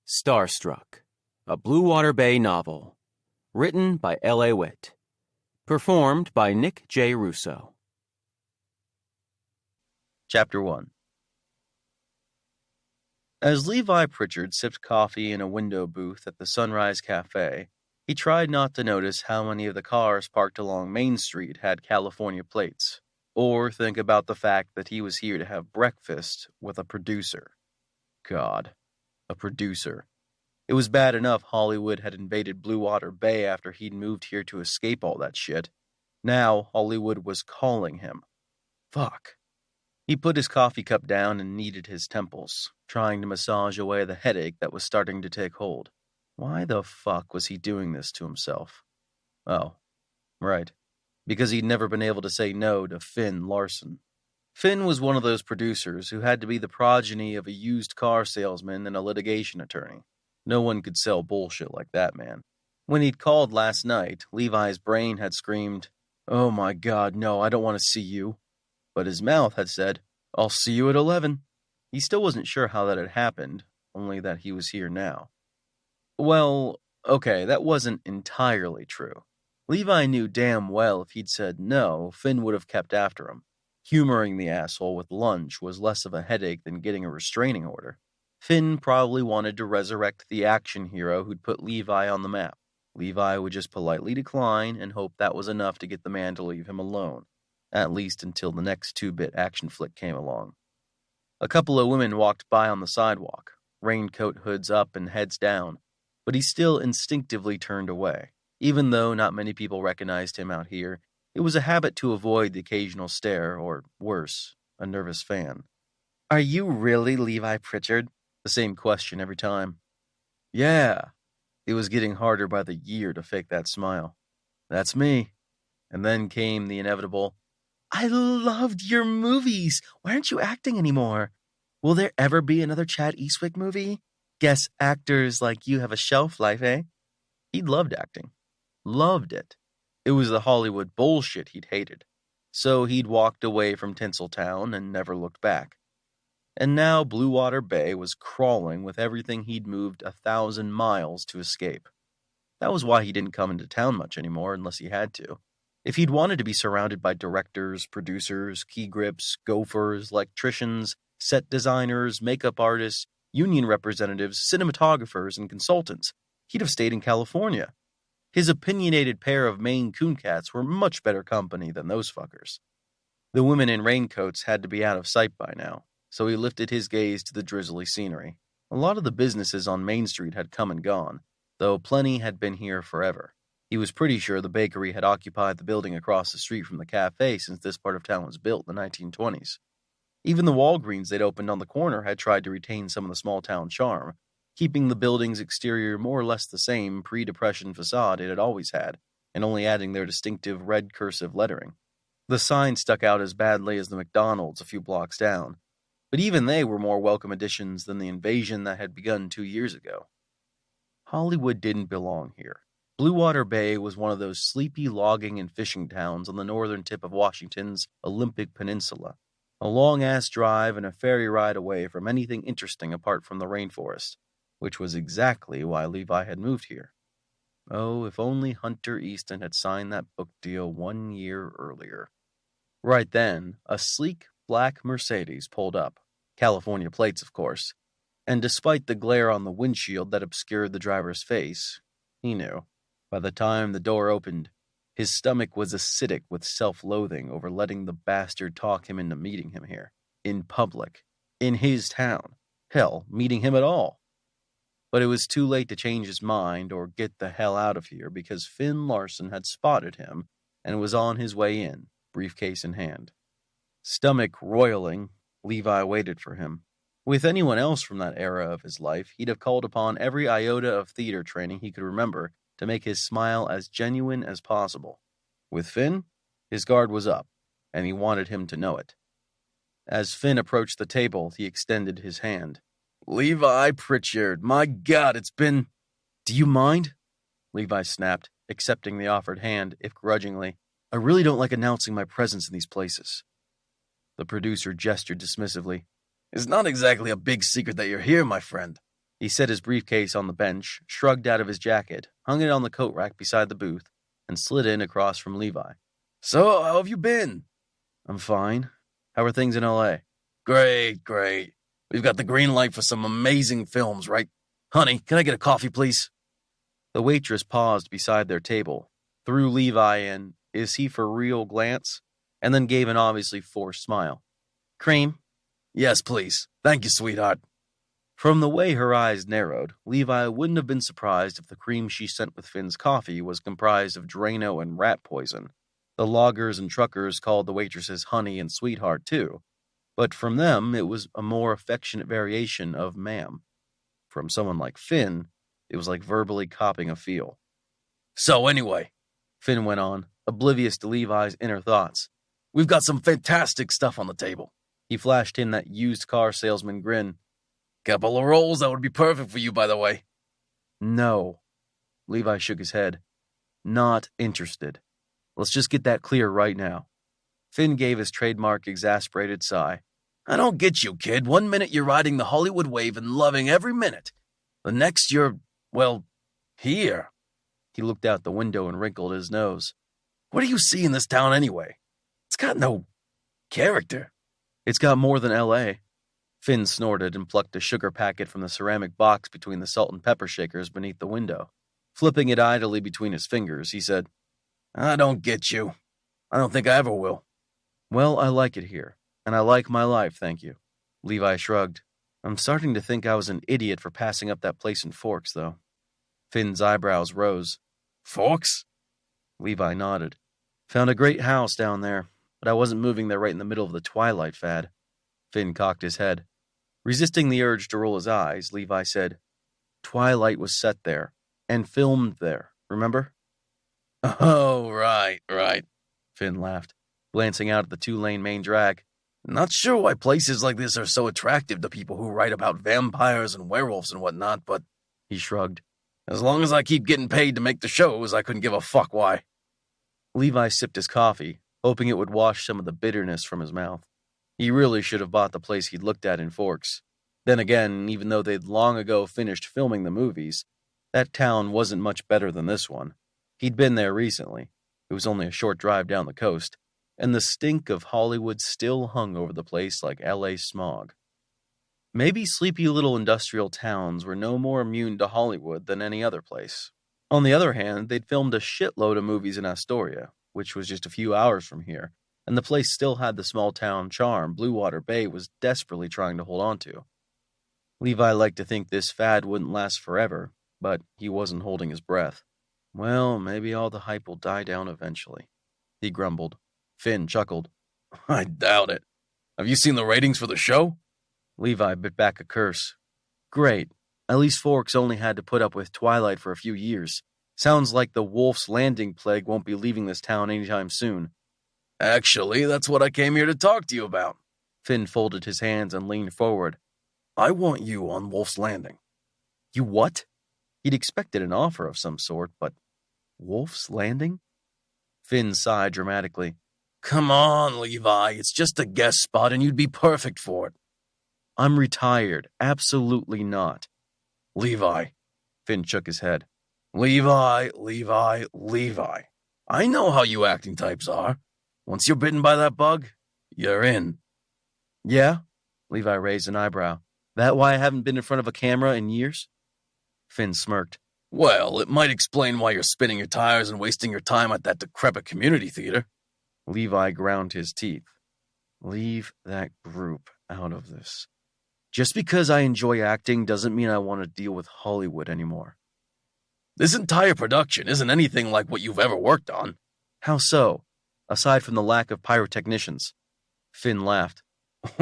Starstruck, a Bluewater Bay novel. Written by L.A. Witt. Performed by Nick J. Russo. Chapter 1. As Levi Pritchard sipped coffee in a window booth at the Sunrise Cafe, he tried not to notice how many of the cars parked along Main Street had California plates, or think about the fact that he was here to have breakfast with a producer. God, a producer. It was bad enough Hollywood had invaded Bluewater Bay after he'd moved here to escape all that shit. Now Hollywood was calling him. Fuck. He put his coffee cup down and kneaded his temples, trying to massage away the headache that was starting to take hold. Why the fuck was he doing this to himself? Oh, right. Because he'd never been able to say no to Finn Larson. Finn was one of those producers who had to be the progeny of a used car salesman and a litigation attorney. No one could sell bullshit like that man. When he'd called last night, Levi's brain had screamed, "Oh my God, no, I don't want to see you." But his mouth had said, "I'll see you at 11. He still wasn't sure how that had happened, only that he was here now. Well, okay, that wasn't entirely true. Levi knew damn well if he'd said no, Finn would have kept after him. Humoring the asshole with lunch was less of a headache than getting a restraining order. Finn probably wanted to resurrect the action hero who'd put Levi on the map. Levi would just politely decline and hope that was enough to get the man to leave him alone, at least until the next 2-bit action flick came along. A couple of women walked by on the sidewalk, raincoat hoods up and heads down, but he still instinctively turned away. Even though not many people recognized him out here, it was a habit to avoid the occasional stare, or worse, a nervous fan. "Are you really Levi Pritchard?" The same question every time. Yeah. It was getting harder by the year to fake that smile. "That's me." And then came the inevitable, "I loved your movies. Why aren't you acting anymore? Will there ever be another Chad Eastwick movie? Guess actors like you have a shelf life, eh?" He'd loved acting. Loved it. It was the Hollywood bullshit he'd hated. So he'd walked away from Tinseltown and never looked back. And now Bluewater Bay was crawling with everything he'd moved 1,000 miles to escape. That was why he didn't come into town much anymore unless he had to. If he'd wanted to be surrounded by directors, producers, key grips, gophers, electricians, set designers, makeup artists, union representatives, cinematographers, and consultants, he'd have stayed in California. His opinionated pair of Maine coon cats were much better company than those fuckers. The women in raincoats had to be out of sight by now, so he lifted his gaze to the drizzly scenery. A lot of the businesses on Main Street had come and gone, though plenty had been here forever. He was pretty sure the bakery had occupied the building across the street from the cafe since this part of town was built in the 1920s. Even the Walgreens they'd opened on the corner had tried to retain some of the small-town charm, keeping the building's exterior more or less the same pre-Depression facade it had always had, and only adding their distinctive red cursive lettering. The sign stuck out as badly as the McDonald's a few blocks down, but even they were more welcome additions than the invasion that had begun 2 years ago. Hollywood didn't belong here. Bluewater Bay was one of those sleepy logging and fishing towns on the northern tip of Washington's Olympic Peninsula, a long-ass drive and a ferry ride away from anything interesting apart from the rainforest, which was exactly why Levi had moved here. Oh, if only Hunter Easton had signed that book deal 1 year earlier. Right then, a sleek black Mercedes pulled up, California plates, of course, and despite the glare on the windshield that obscured the driver's face, he knew. By the time the door opened, his stomach was acidic with self-loathing over letting the bastard talk him into meeting him here, in public, in his town, hell, meeting him at all. But it was too late to change his mind or get the hell out of here because Finn Larson had spotted him and was on his way in, briefcase in hand. Stomach roiling, Levi waited for him. With anyone else from that era of his life, he'd have called upon every iota of theater training he could remember to make his smile as genuine as possible. With Finn, his guard was up, and he wanted him to know it. As Finn approached the table, he extended his hand. "Levi Pritchard, my God, it's been—" "Do you mind?" Levi snapped, accepting the offered hand, if grudgingly. "I really don't like announcing my presence in these places." The producer gestured dismissively. "It's not exactly a big secret that you're here, my friend." He set his briefcase on the bench, shrugged out of his jacket, hung it on the coat rack beside the booth, and slid in across from Levi. "So, how have you been?" "I'm fine. How are things in L.A.? "Great, great. We've got the green light for some amazing films, right? Honey, can I get a coffee, please?" The waitress paused beside their table, threw Levi an "is he for real" glance, and then gave an obviously forced smile. "Cream?" "Yes, please. Thank you, sweetheart." From the way her eyes narrowed, Levi wouldn't have been surprised if the cream she sent with Finn's coffee was comprised of Drano and rat poison. The loggers and truckers called the waitresses honey and sweetheart, too, but from them it was a more affectionate variation of ma'am. From someone like Finn, it was like verbally copying a feel. "So anyway," Finn went on, oblivious to Levi's inner thoughts, "we've got some fantastic stuff on the table." He flashed him that used car salesman grin. "Couple of rolls that would be perfect for you, by the way." "No." Levi shook his head. "Not interested. Let's just get that clear right now." Finn gave his trademark exasperated sigh. "I don't get you, kid. One minute you're riding the Hollywood wave and loving every minute. The next you're, well, here." He looked out the window and wrinkled his nose. "What do you see in this town anyway? It's got no character." "It's got more than L.A." Finn snorted and plucked a sugar packet from the ceramic box between the salt and pepper shakers beneath the window. Flipping it idly between his fingers, he said, "I don't get you. I don't think I ever will." "Well, I like it here, and I like my life, thank you." Levi shrugged. "I'm starting to think I was an idiot for passing up that place in Forks, though." Finn's eyebrows rose. "Forks?" Levi nodded. "Found a great house down there, but I wasn't moving there right in the middle of the Twilight fad." Finn cocked his head. Resisting the urge to roll his eyes, Levi said, "Twilight was set there, and filmed there, remember?" "Oh, right. Finn laughed, glancing out at the two-lane main drag. "Not sure why places like this are so attractive to people who write about vampires and werewolves and whatnot, but," he shrugged, "as long as I keep getting paid to make the shows, I couldn't give a fuck why." Levi sipped his coffee, hoping it would wash some of the bitterness from his mouth. He really should have bought the place he'd looked at in Forks. Then again, even though they'd long ago finished filming the movies, that town wasn't much better than this one. He'd been there recently. It was only a short drive down the coast, and the stink of Hollywood still hung over the place like LA smog. Maybe sleepy little industrial towns were no more immune to Hollywood than any other place. On the other hand, they'd filmed a shitload of movies in Astoria, which was just a few hours from here, and the place still had the small-town charm Bluewater Bay was desperately trying to hold on to. Levi liked to think this fad wouldn't last forever, but he wasn't holding his breath. "Well, maybe all the hype will die down eventually," he grumbled. Finn chuckled. "I doubt it. Have you seen the ratings for the show?" Levi bit back a curse. "Great. At least Forks only had to put up with Twilight for a few years. Sounds like the Wolf's Landing plague won't be leaving this town anytime soon." "Actually, that's what I came here to talk to you about." Finn folded his hands and leaned forward. "I want you on Wolf's Landing." "You what?" He'd expected an offer of some sort, but Wolf's Landing? Finn sighed dramatically. "Come on, Levi, it's just a guest spot and you'd be perfect for it." "I'm retired. Absolutely not." "Levi." Finn shook his head. Levi. I know how you acting types are. Once you're bitten by that bug, you're in." "Yeah?" Levi raised an eyebrow. "That why I haven't been in front of a camera in years?" Finn smirked. "Well, it might explain why you're spinning your tires and wasting your time at that decrepit community theater." Levi ground his teeth. Leave that group out of this. Just because I enjoy acting doesn't mean I want to deal with Hollywood anymore. "This entire production isn't anything like what you've ever worked on." "How so? Aside from the lack of pyrotechnicians." Finn laughed.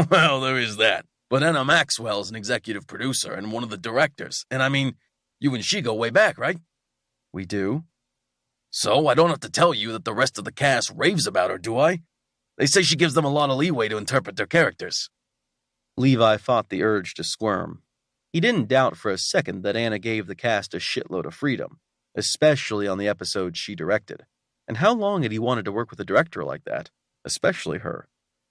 "Well, there is that. But Anna Maxwell is an executive producer and one of the directors. And I mean, you and she go way back, right?" "We do." "So I don't have to tell you that the rest of the cast raves about her, do I? They say she gives them a lot of leeway to interpret their characters." Levi fought the urge to squirm. He didn't doubt for a second that Anna gave the cast a shitload of freedom, especially on the episodes she directed. And how long had he wanted to work with a director like that? Especially her.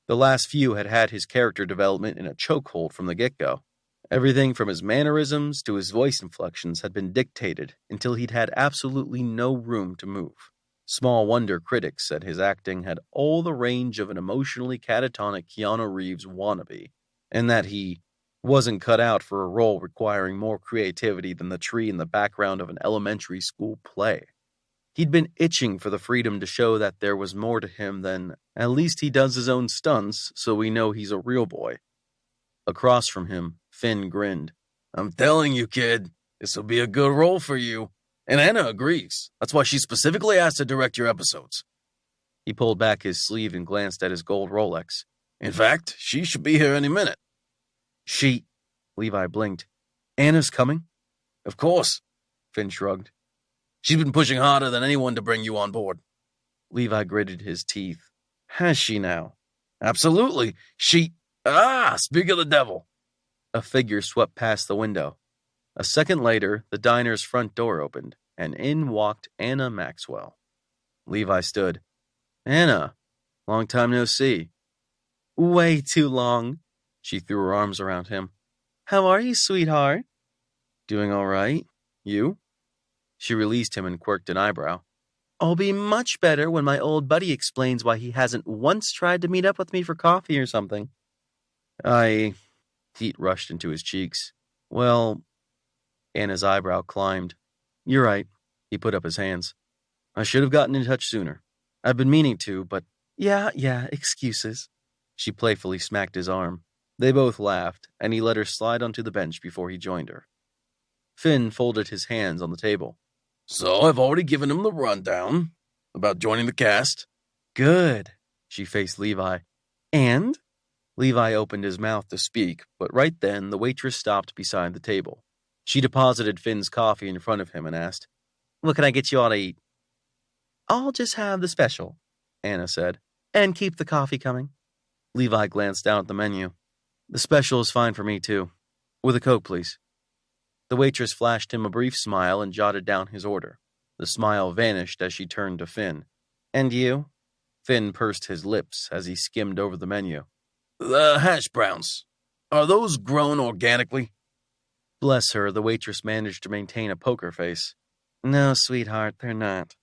The last few had had his character development in a chokehold from the get-go. Everything from his mannerisms to his voice inflections had been dictated until he'd had absolutely no room to move. Small wonder critics said his acting had all the range of an emotionally catatonic Keanu Reeves wannabe, and that he wasn't cut out for a role requiring more creativity than the tree in the background of an elementary school play. He'd been itching for the freedom to show that there was more to him than, at least he does his own stunts, so we know he's a real boy. Across from him, Finn grinned. "I'm telling you, kid, this will be a good role for you. And Anna agrees. That's why she specifically asked to direct your episodes." He pulled back his sleeve and glanced at his gold Rolex. "In fact, she should be here any minute." "She..." Levi blinked. "Anna's coming?" "Of course," Finn shrugged. "She's been pushing harder than anyone to bring you on board." Levi gritted his teeth. "Has she now?" "Absolutely. Speak of the devil." A figure swept past the window. A second later, the diner's front door opened, and in walked Anna Maxwell. Levi stood. "Anna, long time no see." "Way too long." She threw her arms around him. "How are you, sweetheart?" "Doing all right. You?" She released him and quirked an eyebrow. "I'll be much better when my old buddy explains why he hasn't once tried to meet up with me for coffee or something." Heat rushed into his cheeks. "Well..." Anna's eyebrow climbed. "You're right." He put up his hands. "I should have gotten in touch sooner. I've been meaning to, but..." Yeah, excuses." She playfully smacked his arm. They both laughed, and he let her slide onto the bench before he joined her. Finn folded his hands on the table. "So I've already given him the rundown about joining the cast." "Good." She faced Levi. "And?" Levi opened his mouth to speak, but right then the waitress stopped beside the table. She deposited Finn's coffee in front of him and asked, "What can I get you all to eat?" "I'll just have the special," Anna said, "and keep the coffee coming." Levi glanced down at the menu. "The special is fine for me, too. With a Coke, please." The waitress flashed him a brief smile and jotted down his order. The smile vanished as she turned to Finn. "And you?" Finn pursed his lips as he skimmed over the menu. "The hash browns. Are those grown organically?" Bless her, the waitress managed to maintain a poker face. "No, sweetheart, they're not."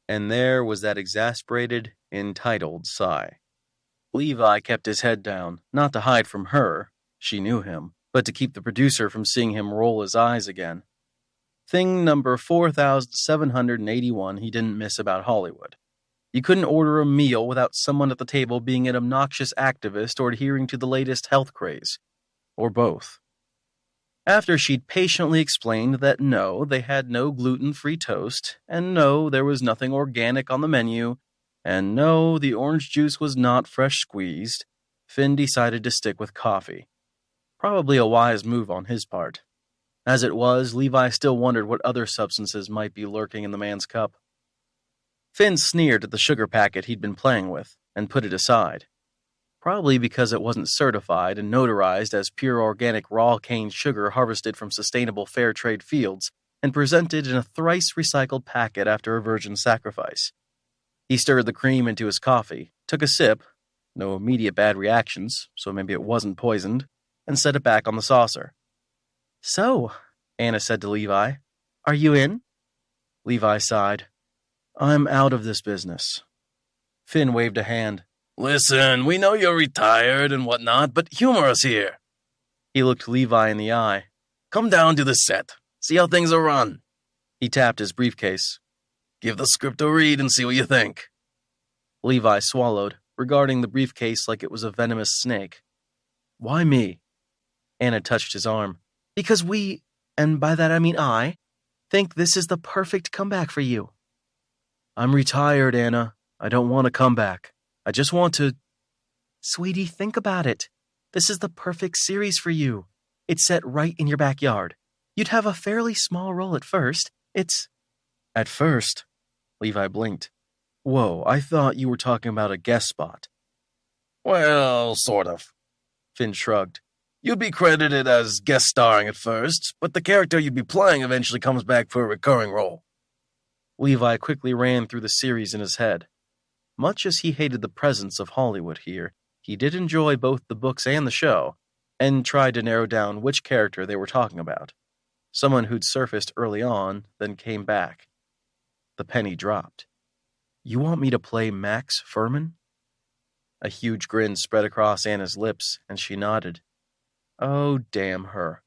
And there was that exasperated, entitled sigh. Levi kept his head down, not to hide from her, she knew him, but to keep the producer from seeing him roll his eyes again. Thing number 4781 he didn't miss about Hollywood. You couldn't order a meal without someone at the table being an obnoxious activist or adhering to the latest health craze. Or both. After she'd patiently explained that no, they had no gluten-free toast, and no, there was nothing organic on the menu, and no, the orange juice was not fresh squeezed, Finn decided to stick with coffee. Probably a wise move on his part. As it was, Levi still wondered what other substances might be lurking in the man's cup. Finn sneered at the sugar packet he'd been playing with, and put it aside. Probably because it wasn't certified and notarized as pure organic raw cane sugar harvested from sustainable fair trade fields and presented in a thrice recycled packet after a virgin sacrifice. He stirred the cream into his coffee, took a sip, no immediate bad reactions, so maybe it wasn't poisoned, and set it back on the saucer. "So," Anna said to Levi, "are you in?" Levi sighed. "I'm out of this business." Finn waved a hand. "Listen, we know you're retired and whatnot, but humor us here." He looked Levi in the eye. "Come down to the set. See how things are run." He tapped his briefcase. "Give the script a read and see what you think." Levi swallowed, regarding the briefcase like it was a venomous snake. "Why me?" Anna touched his arm. "Because we, and by that I mean I, think this is the perfect comeback for you." "I'm retired, Anna. I don't want to come back. I just want to..." "Sweetie, think about it. This is the perfect series for you. It's set right in your backyard. You'd have a fairly small role at first. At first?" Levi blinked. "Whoa, I thought you were talking about a guest spot." "Well, sort of." Finn shrugged. "You'd be credited as guest starring at first, but the character you'd be playing eventually comes back for a recurring role." Levi quickly ran through the series in his head. Much as he hated the presence of Hollywood here, he did enjoy both the books and the show. and tried to narrow down which character they were talking about. Someone who'd surfaced early on, then came back. The penny dropped. You want me to play Max Furman? A huge grin spread across Anna's lips, and she nodded. Oh, damn her.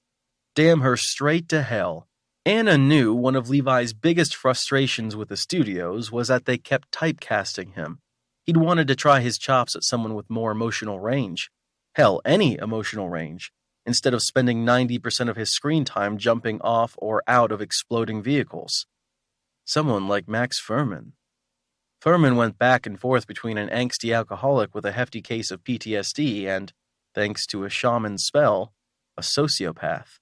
Damn her straight to hell. Anna knew one of Levi's biggest frustrations with the studios was that they kept typecasting him. He'd wanted to try his chops at someone with more emotional range. Hell, any emotional range, instead of spending 90% of his screen time jumping off or out of exploding vehicles. Someone like Max Furman. Furman went back and forth between an angsty alcoholic with a hefty case of PTSD and, thanks to a shaman's spell, a sociopath.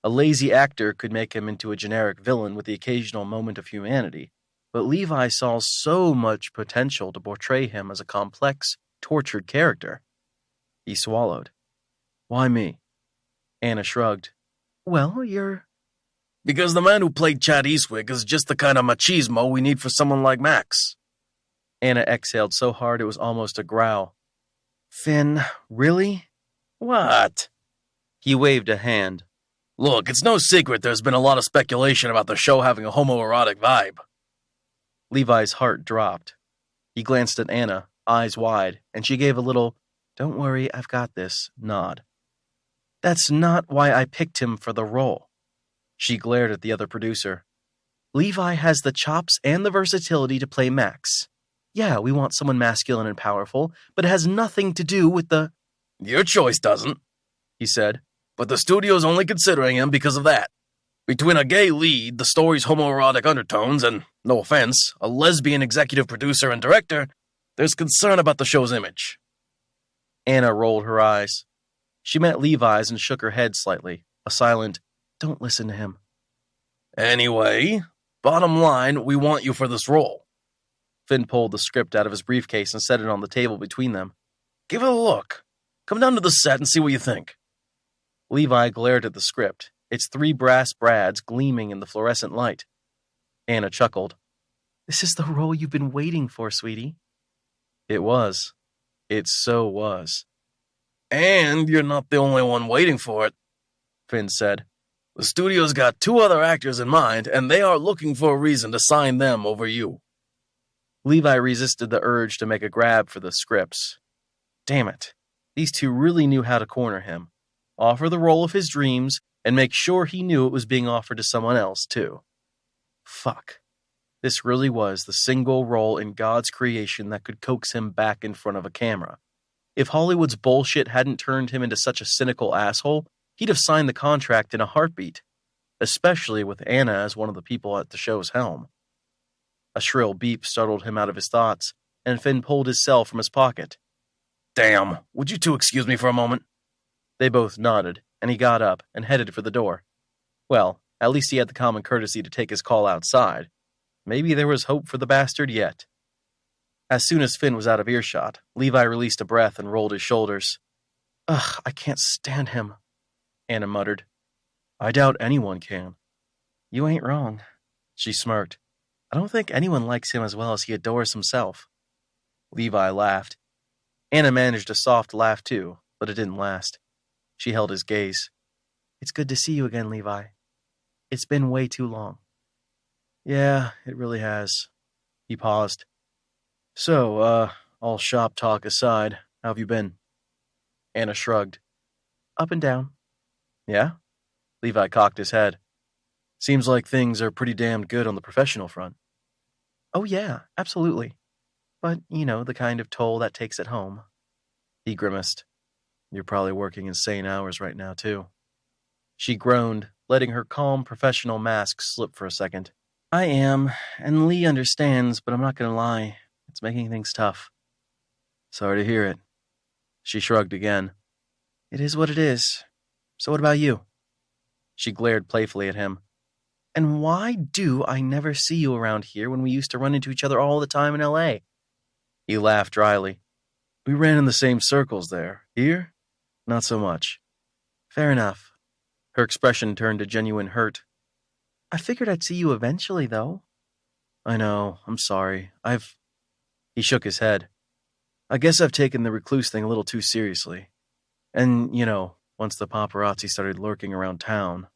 A lazy actor could make him into a generic villain with the occasional moment of humanity, but Levi saw so much potential to portray him as a complex, tortured character. He swallowed. Why me? Anna shrugged. Well, you're... Because the man who played Chad Eastwick is just the kind of machismo we need for someone like Max. Anna exhaled so hard it was almost a growl. Finn, really? What? He waved a hand. Look, it's no secret there's been a lot of speculation about the show having a homoerotic vibe. Levi's heart dropped. He glanced at Anna, eyes wide, and she gave a little, "Don't worry, I've got this," nod. That's not why I picked him for the role. She glared at the other producer. Levi has the chops and the versatility to play Max. Yeah, we want someone masculine and powerful, but it has nothing to do with the... Your choice doesn't, he said, but the studio's only considering him because of that. Between a gay lead, the story's homoerotic undertones, and, no offense, a lesbian executive producer and director, there's concern about the show's image. Anna rolled her eyes. She met Levi's and shook her head slightly, a silent, "Don't listen to him." Anyway, bottom line, we want you for this role. Finn pulled the script out of his briefcase and set it on the table between them. Give it a look. Come down to the set and see what you think. Levi glared at the script, its 3 brass brads gleaming in the fluorescent light. Anna chuckled. This is the role you've been waiting for, sweetie. It was. It so was. And you're not the only one waiting for it, Finn said. The studio's got 2 other actors in mind, and they are looking for a reason to sign them over you. Levi resisted the urge to make a grab for the scripts. Damn it. These 2 really knew how to corner him. Offer the role of his dreams, and make sure he knew it was being offered to someone else, too. Fuck. This really was the single role in God's creation that could coax him back in front of a camera. If Hollywood's bullshit hadn't turned him into such a cynical asshole, he'd have signed the contract in a heartbeat, especially with Anna as one of the people at the show's helm. A shrill beep startled him out of his thoughts, and Finn pulled his cell from his pocket. Damn, would you 2 excuse me for a moment? They both nodded, and he got up and headed for the door. Well, at least he had the common courtesy to take his call outside. Maybe there was hope for the bastard yet. As soon as Finn was out of earshot, Levi released a breath and rolled his shoulders. Ugh, I can't stand him, Anna muttered. I doubt anyone can. You ain't wrong, she smirked. I don't think anyone likes him as well as he adores himself. Levi laughed. Anna managed a soft laugh too, but it didn't last. She held his gaze. It's good to see you again, Levi. It's been way too long. Yeah, it really has. He paused. So, all shop talk aside, how have you been? Anna shrugged. Up and down. Yeah? Levi cocked his head. Seems like things are pretty damned good on the professional front. Oh yeah, absolutely. But, you know, the kind of toll that takes at home. He grimaced. You're probably working insane hours right now, too. She groaned, letting her calm professional mask slip for a second. I am, and Lee understands, but I'm not going to lie. It's making things tough. Sorry to hear it. She shrugged again. It is what it is. So what about you? She glared playfully at him. And why do I never see you around here when we used to run into each other all the time in L.A.? He laughed dryly. We ran in the same circles there. Here? Not so much. Fair enough. Her expression turned to genuine hurt. I figured I'd see you eventually, though. I know. I'm sorry. He shook his head. I guess I've taken the recluse thing a little too seriously. And, you know, once the paparazzi started lurking around town.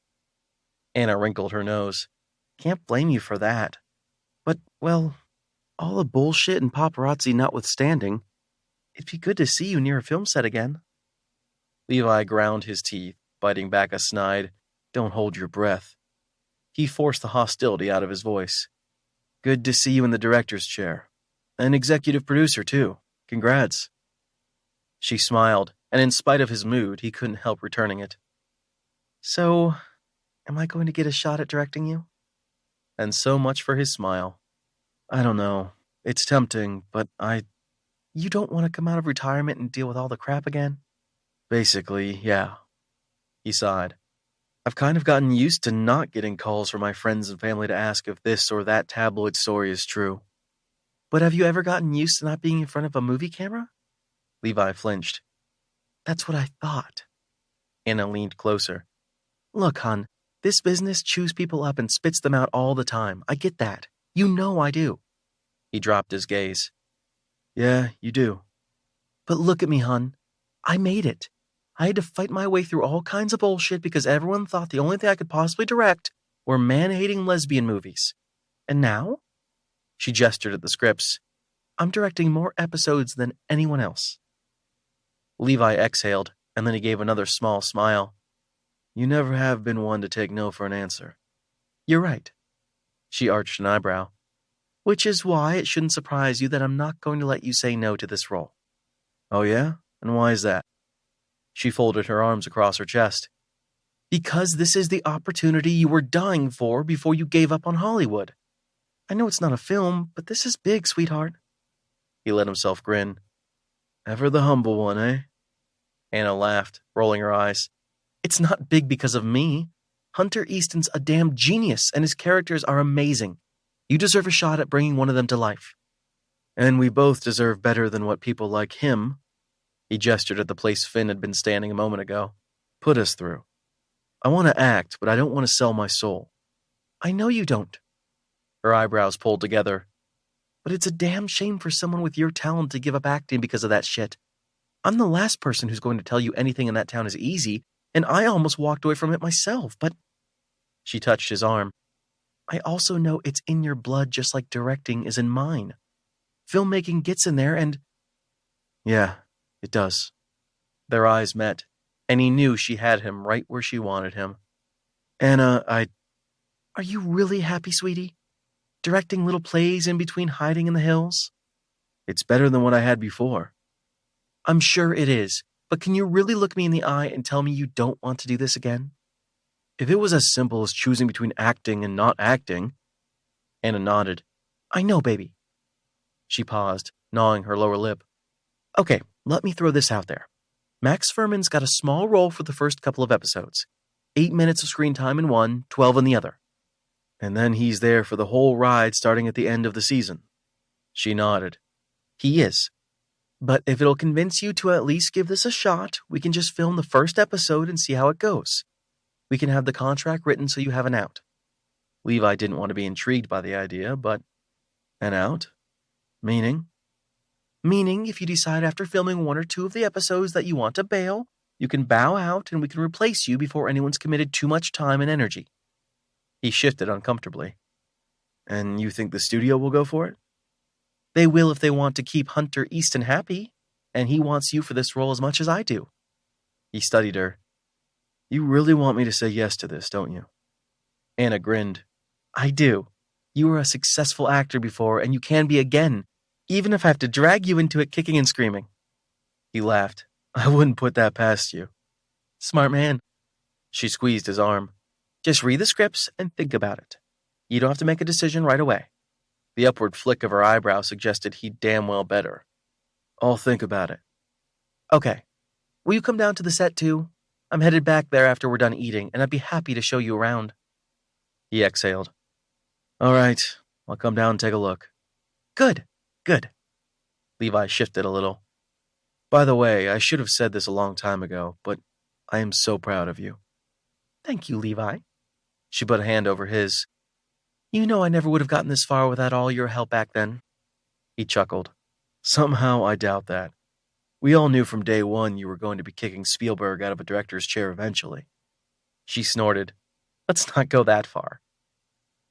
Anna wrinkled her nose. Can't blame you for that. But, well, all the bullshit and paparazzi notwithstanding, it'd be good to see you near a film set again. Levi ground his teeth, biting back a snide, "Don't hold your breath." He forced the hostility out of his voice. "Good to see you in the director's chair. An executive producer, too. Congrats." She smiled, and in spite of his mood, he couldn't help returning it. "So, am I going to get a shot at directing you?" And so much for his smile. "I don't know. It's tempting, but You don't want to come out of retirement and deal with all the crap again?" "Basically, yeah." He sighed. "I've kind of gotten used to not getting calls from my friends and family to ask if this or that tabloid story is true." "But have you ever gotten used to not being in front of a movie camera?" Levi flinched. "That's what I thought." Anna leaned closer. "Look, hon, this business chews people up and spits them out all the time. I get that. You know I do." He dropped his gaze. "Yeah, you do." "But look at me, hon. I made it. I had to fight my way through all kinds of bullshit because everyone thought the only thing I could possibly direct were man-hating lesbian movies. And now?" She gestured at the scripts. "I'm directing more episodes than anyone else." Levi exhaled, and then he gave another small smile. "You never have been one to take no for an answer." "You're right." She arched an eyebrow. "Which is why it shouldn't surprise you that I'm not going to let you say no to this role." "Oh yeah? And why is that?" She folded her arms across her chest. "Because this is the opportunity you were dying for before you gave up on Hollywood. I know it's not a film, but this is big, sweetheart." He let himself grin. "Ever the humble one, eh?" Anna laughed, rolling her eyes. "It's not big because of me. Hunter Easton's a damn genius, and his characters are amazing. You deserve a shot at bringing one of them to life." "And we both deserve better than what people like him," he gestured at the place Finn had been standing a moment ago, "put us through. I want to act, but I don't want to sell my soul." "I know you don't." Her eyebrows pulled together. "But it's a damn shame for someone with your talent to give up acting because of that shit. I'm the last person who's going to tell you anything in that town is easy, and I almost walked away from it myself, but..." She touched his arm. "I also know it's in your blood just like directing is in mine. Filmmaking gets in there and..." "Yeah, it does." Their eyes met, and he knew she had him right where she wanted him. "Anna, Are you really happy, sweetie? Directing little plays in between hiding in the hills?" "It's better than what I had before." "I'm sure it is, but can you really look me in the eye and tell me you don't want to do this again?" "If it was as simple as choosing between acting and not acting..." Anna nodded. "I know, baby." She paused, gnawing her lower lip. "Okay, let me throw this out there. Max Furman's got a small role for the first couple of episodes. 8 minutes of screen time in one, 12 in the other. And then he's there for the whole ride starting at the end of the season." She nodded. "He is. But if it'll convince you to at least give this a shot, we can just film the first episode and see how it goes. We can have the contract written so you have an out." Levi didn't want to be intrigued by the idea, but... "An out? Meaning?" "Meaning, if you decide after filming 1 or 2 of the episodes that you want to bail, you can bow out and we can replace you before anyone's committed too much time and energy." He shifted uncomfortably. "And you think the studio will go for it?" "They will if they want to keep Hunter Easton happy, and he wants you for this role as much as I do." He studied her. "You really want me to say yes to this, don't you?" Anna grinned. "I do. You were a successful actor before, and you can be again, even if I have to drag you into it kicking and screaming." He laughed. "I wouldn't put that past you." "Smart man." She squeezed his arm. "Just read the scripts and think about it. You don't have to make a decision right away." The upward flick of her eyebrow suggested he'd damn well better. "I'll think about it." "Okay. Will you come down to the set too? I'm headed back there after we're done eating, and I'd be happy to show you around." He exhaled. "All right, I'll come down and take a look." Good. Levi shifted a little. "By the way, I should have said this a long time ago, but I am so proud of you." "Thank you, Levi." She put a hand over his. "You know I never would have gotten this far without all your help back then." He chuckled. "Somehow I doubt that." We all knew from day one you were going to be kicking Spielberg out of a director's chair eventually. She snorted. Let's not go that far.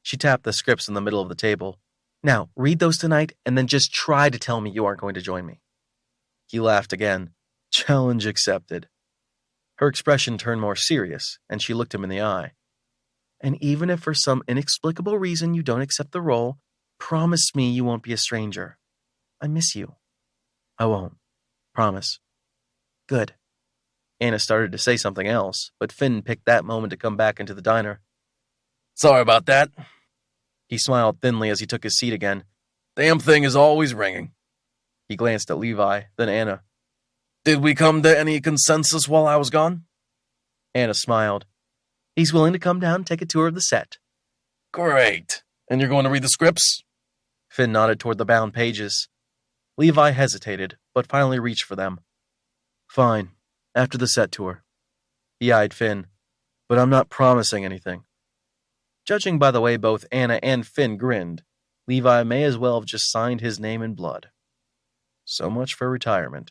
She tapped the scripts in the middle of the table. Now, read those tonight, and then just try to tell me you aren't going to join me. He laughed again. Challenge accepted. Her expression turned more serious, and she looked him in the eye. And even if for some inexplicable reason you don't accept the role, promise me you won't be a stranger. I miss you. I won't. Promise. Good. Anna started to say something else, but Finn picked that moment to come back into the diner. Sorry about that. He smiled thinly as he took his seat again. Damn thing is always ringing. He glanced at Levi, then Anna. Did we come to any consensus while I was gone? Anna smiled. He's willing to come down and take a tour of the set. Great. And you're going to read the scripts? Finn nodded toward the bound pages. Levi hesitated, but finally reached for them. Fine. After the set tour. He eyed Finn. But I'm not promising anything. Judging by the way both Anna and Finn grinned, Levi may as well have just signed his name in blood. So much for retirement.